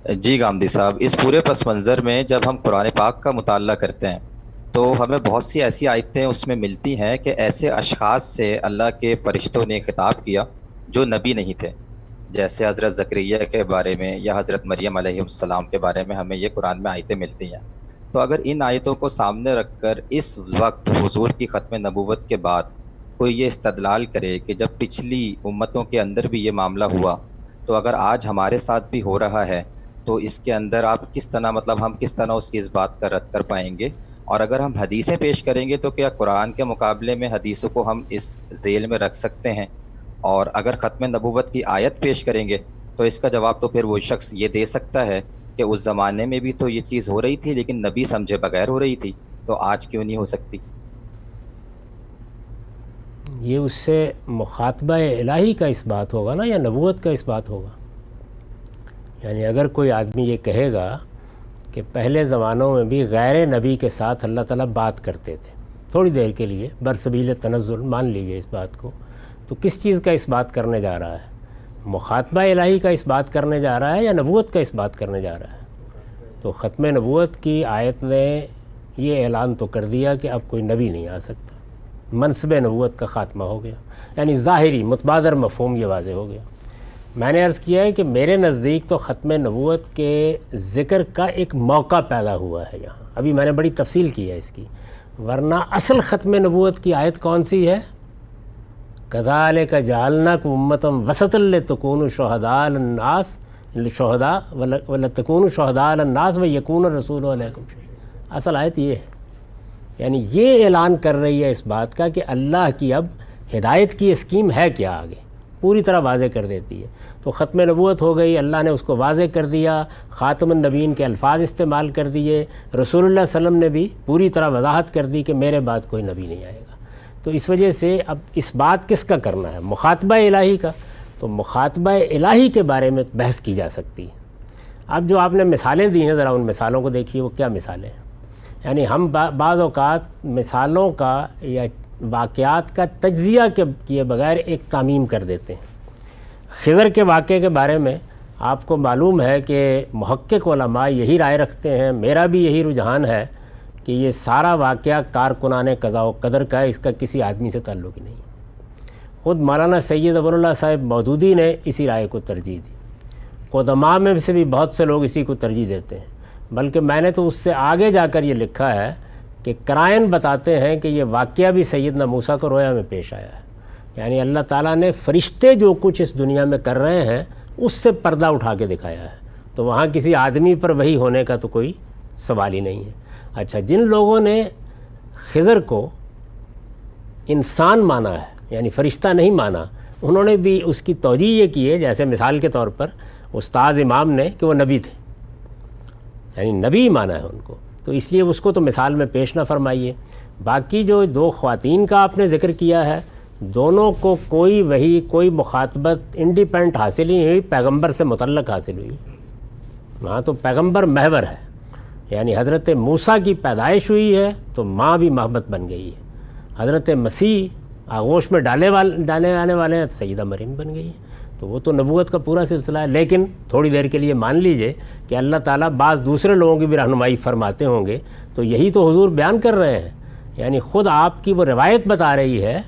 جی گامدی صاحب، اس پورے پس منظر میں جب ہم قرآن پاک کا مطالعہ کرتے ہیں تو ہمیں بہت سی ایسی آیتیں اس میں ملتی ہیں کہ ایسے اشخاص سے اللہ کے فرشتوں نے خطاب کیا جو نبی نہیں تھے، جیسے حضرت زکریا کے بارے میں یا حضرت مریم علیہ السلام کے بارے میں ہمیں یہ قرآن میں آیتیں ملتی ہیں۔ تو اگر ان آیتوں کو سامنے رکھ کر اس وقت حضور کی ختم نبوت کے بعد کوئی یہ استدلال کرے کہ جب پچھلی امتوں کے اندر بھی یہ معاملہ ہوا تو اگر آج ہمارے ساتھ بھی ہو رہا ہے تو اس کے اندر آپ کس طرح ہم کس طرح اس کی اس بات کا رد کر پائیں گے؟ اور اگر ہم حدیثیں پیش کریں گے تو کیا قرآن کے مقابلے میں حدیثوں کو ہم اس ذیل میں رکھ سکتے ہیں؟ اور اگر ختم نبوت کی آیت پیش کریں گے تو اس کا جواب تو پھر وہ شخص یہ دے سکتا ہے کہ اس زمانے میں بھی تو یہ چیز ہو رہی تھی لیکن نبی سمجھے بغیر ہو رہی تھی، تو آج کیوں نہیں ہو سکتی؟ یہ اس سے مخاطبہ الہی کا اس بات ہوگا نا، یا نبوت کا اس بات ہوگا؟ یعنی اگر کوئی آدمی یہ کہے گا کہ پہلے زمانوں میں بھی غیر نبی کے ساتھ اللہ تعالیٰ بات کرتے تھے تھوڑی دیر کے لیے برسبیل تنزل، مان لیجئے اس بات کو، تو کس چیز کا اس بات کرنے جا رہا ہے؟ مخاطبہ الہی کا اس بات کرنے جا رہا ہے یا نبوت کا اس بات کرنے جا رہا ہے؟ تو ختم نبوت کی آیت نے یہ اعلان تو کر دیا کہ اب کوئی نبی نہیں آ سکتا، منصب نبوت کا خاتمہ ہو گیا، یعنی ظاہری متبادر مفہوم یہ واضح ہو گیا۔ میں نے عرض کیا ہے کہ میرے نزدیک تو ختم نبوت کے ذکر کا ایک موقع پیدا ہوا ہے یہاں، ابھی میں نے بڑی تفصیل کی ہے اس کی، ورنہ اصل ختم نبوت کی آیت کون سی ہے؟ کذالک جعلناکم امۃ وسطا لتکونوا شہداء علی الناس ولتکونوا شہداء علی الناس ویکون الرسول علیکم شہیدا۔ اصل آیت یہ ہے، یعنی یہ اعلان کر رہی ہے اس بات کا کہ اللہ کی اب ہدایت کی اسکیم ہے کیا، آگے پوری طرح واضح کر دیتی ہے۔ تو ختم نبوت ہو گئی، اللہ نے اس کو واضح کر دیا، خاتم النبیین کے الفاظ استعمال کر دیے، رسول اللہ صلی اللہ علیہ وسلم نے بھی پوری طرح وضاحت کر دی کہ میرے بعد کوئی نبی نہیں آئے گا۔ تو اس وجہ سے اب اس بات کس کا کرنا ہے؟ مخاطبہ الہی کا۔ تو مخاطبہ الہی کے بارے میں بحث کی جا سکتی ہے۔ اب جو آپ نے مثالیں دی ہیں، ذرا ان مثالوں کو دیکھیے، وہ کیا مثالیں ہیں؟ یعنی ہم بعض اوقات مثالوں کا یا واقعات کا تجزیہ کیے بغیر ایک تعمیم کر دیتے ہیں۔ خضر کے واقعے کے بارے میں آپ کو معلوم ہے کہ محقق علماء یہی رائے رکھتے ہیں، میرا بھی یہی رجحان ہے کہ یہ سارا واقعہ کارکنان قضاء و قدر کا ہے، اس کا کسی آدمی سے تعلق ہی نہیں۔ خود مولانا سید ابو اللہ صاحب مودودی نے اسی رائے کو ترجیح دی، قدماء میں سے بھی بہت سے لوگ اسی کو ترجیح دیتے ہیں، بلکہ میں نے تو اس سے آگے جا کر یہ لکھا ہے کہ قرائن بتاتے ہیں کہ یہ واقعہ بھی سیدنا موسیٰ کو رویا میں پیش آیا ہے، یعنی اللہ تعالیٰ نے فرشتے جو کچھ اس دنیا میں کر رہے ہیں اس سے پردہ اٹھا کے دکھایا ہے، تو وہاں کسی آدمی پر وحی ہونے کا تو کوئی سوال ہی نہیں ہے۔ اچھا، جن لوگوں نے خضر کو انسان مانا ہے، یعنی فرشتہ نہیں مانا، انہوں نے بھی اس کی توجیہ یہ کی ہے، جیسے مثال کے طور پر استاذ امام نے کہ وہ نبی تھے، یعنی نبی مانا ہے ان کو، تو اس لیے اس کو تو مثال میں پیش نہ فرمائیے۔ باقی جو دو خواتین کا آپ نے ذکر کیا ہے، دونوں کو کوئی وحی، کوئی مخاطبت انڈیپینڈنٹ حاصل ہی ہوئی، پیغمبر سے متعلق حاصل ہوئی، وہاں تو پیغمبر محور ہے، یعنی حضرت موسیٰ کی پیدائش ہوئی ہے تو ماں بھی محبت بن گئی ہے، حضرت مسیح آغوش میں ڈالے آنے والے ہیں تو سیدہ مریم بن گئی ہے، تو وہ تو نبوت کا پورا سلسلہ ہے۔ لیکن تھوڑی دیر کے لیے مان لیجئے کہ اللہ تعالیٰ بعض دوسرے لوگوں کی بھی رہنمائی فرماتے ہوں گے، تو یہی تو حضور بیان کر رہے ہیں، یعنی خود آپ کی وہ روایت بتا رہی ہے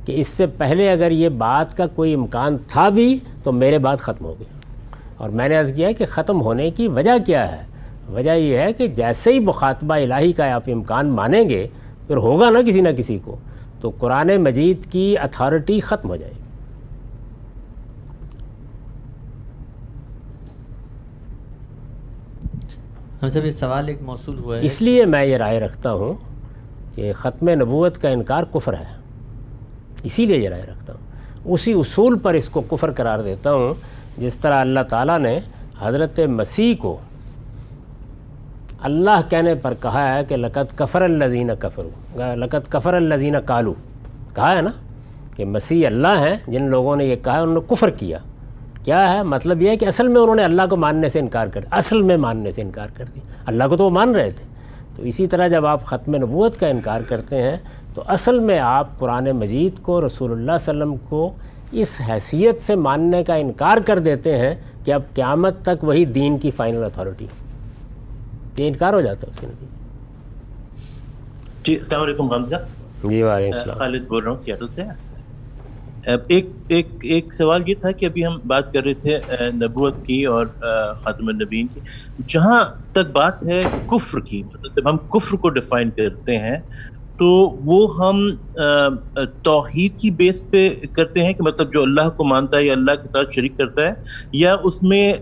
کہ اس سے پہلے اگر یہ بات کا کوئی امکان تھا بھی تو میرے بعد ختم ہو گیا۔ اور میں نے عرض کیا کہ ختم ہونے کی وجہ کیا ہے؟ وجہ یہ ہے کہ جیسے ہی مخاطبہ الہی کا آپ امکان مانیں گے، پھر ہوگا نا کسی نہ کسی کو، تو قرآن مجید کی اتھارٹی ختم ہو جائے گی۔ ہم سے بھی سوال ایک موصول ہوا ہے، اس لیے میں یہ رائے رکھتا ہوں کہ ختم نبوت کا انکار کفر ہے، اسی لیے یہ رائے رکھتا ہوں، اسی اصول پر اس کو کفر قرار دیتا ہوں، جس طرح اللہ تعالیٰ نے حضرت مسیح کو اللہ کہنے پر کہا ہے کہ لقد کفر الذین کفروا، لقد کفر الذین قالوا، کہا ہے نا کہ مسیح اللہ ہیں، جن لوگوں نے یہ کہا انہوں نے کفر کیا۔ کیا ہے مطلب؟ یہ ہے کہ اصل میں انہوں نے اللہ کو ماننے سے انکار کر دیا، اصل میں ماننے سے انکار کر دیا، اللہ کو تو وہ مان رہے تھے۔ تو اسی طرح جب آپ ختم نبوت کا انکار کرتے ہیں تو اصل میں آپ قرآن مجید کو، رسول اللہ صلی اللہ علیہ وسلم کو اس حیثیت سے ماننے کا انکار کر دیتے ہیں کہ اب قیامت تک وہی دین کی فائنل اتھارٹی، یہ انکار ہو جاتا ہے اس کے نتیجے۔ جی السلام علیکم حمزہ۔ جی وعلیکم السلام۔ خالد بول رہا ہوں سیاٹل سے۔ ایک سوال یہ تھا کہ ابھی ہم بات کر رہے تھے نبوت کی اور خاتم النبیین کی، جہاں تک بات ہے کفر کی، مطلب جب ہم کفر کو ڈیفائن کرتے ہیں تو وہ ہم توحید کی بیس پہ کرتے ہیں کہ مطلب جو اللہ کو مانتا ہے یا اللہ کے ساتھ شریک کرتا ہے، یا اس میں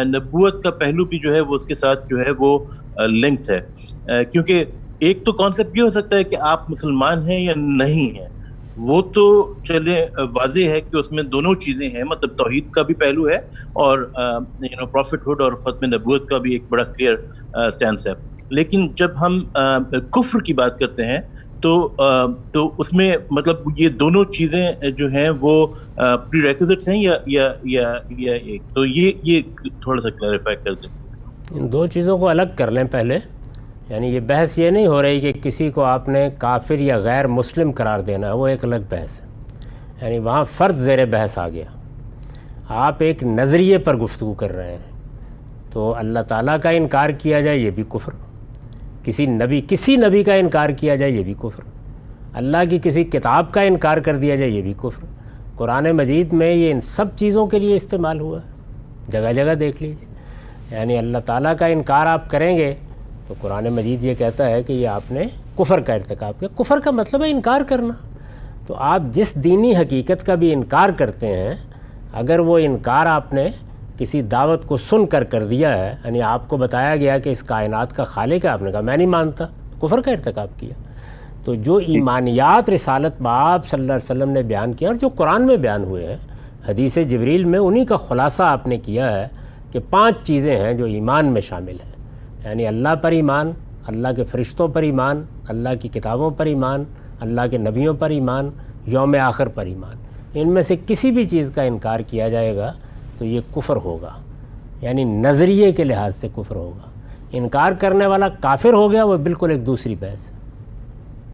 نبوت کا پہلو بھی جو ہے وہ اس کے ساتھ جو ہے وہ لنکڈ ہے؟ کیونکہ ایک تو کانسیپٹ یہ ہو سکتا ہے کہ آپ مسلمان ہیں یا نہیں ہیں، وہ تو چلے واضح ہے کہ اس میں دونوں چیزیں ہیں، مطلب توحید کا بھی پہلو ہے اور پروفٹ ہوڈ اور ختم نبوت کا بھی ایک بڑا کلیئر سٹینس ہے۔ لیکن جب ہم کفر کی بات کرتے ہیں تو اس میں مطلب یہ دونوں چیزیں جو ہیں وہ پری ریکوزٹس ہیں یا ایک، تو یہ تھوڑا سا کلیریفائی کر دیں۔ ان دو چیزوں کو الگ کر لیں پہلے، یعنی یہ بحث یہ نہیں ہو رہی کہ کسی کو آپ نے کافر یا غیر مسلم قرار دینا ہے، وہ ایک الگ بحث ہے، یعنی وہاں فرد زیر بحث آ گیا۔ آپ ایک نظریے پر گفتگو کر رہے ہیں، تو اللہ تعالیٰ کا انکار کیا جائے یہ بھی کفر، کسی نبی کا انکار کیا جائے یہ بھی کفر، اللہ کی کسی کتاب کا انکار کر دیا جائے یہ بھی کفر۔ قرآن مجید میں یہ ان سب چیزوں کے لیے استعمال ہوا ہے، جگہ جگہ دیکھ لیجیے۔ یعنی اللہ تعالیٰ کا انکار آپ کریں گے تو قرآن مجید یہ کہتا ہے کہ یہ آپ نے کفر کا ارتکاب کیا۔ کفر کا مطلب ہے انکار کرنا۔ تو آپ جس دینی حقیقت کا بھی انکار کرتے ہیں، اگر وہ انکار آپ نے کسی دعوت کو سن کر دیا ہے، یعنی آپ کو بتایا گیا کہ اس کائنات کا خالق ہے، آپ نے کہا میں نہیں مانتا، تو کفر کا ارتکاب کیا۔ تو جو ایمانیات رسالت باب صلی اللہ علیہ وسلم نے بیان کیا اور جو قرآن میں بیان ہوئے ہیں حدیث جبریل میں، انہی کا خلاصہ آپ نے کیا ہے کہ 5 چیزیں ہیں جو ایمان میں شامل ہیں، یعنی اللہ پر ایمان، اللہ کے فرشتوں پر ایمان، اللہ کی کتابوں پر ایمان، اللہ کے نبیوں پر ایمان، یوم آخر پر ایمان۔ ان میں سے کسی بھی چیز کا انکار کیا جائے گا تو یہ کفر ہوگا، یعنی نظریے کے لحاظ سے کفر ہوگا۔ انکار کرنے والا کافر ہو گیا، وہ بالکل ایک دوسری بحث ہے۔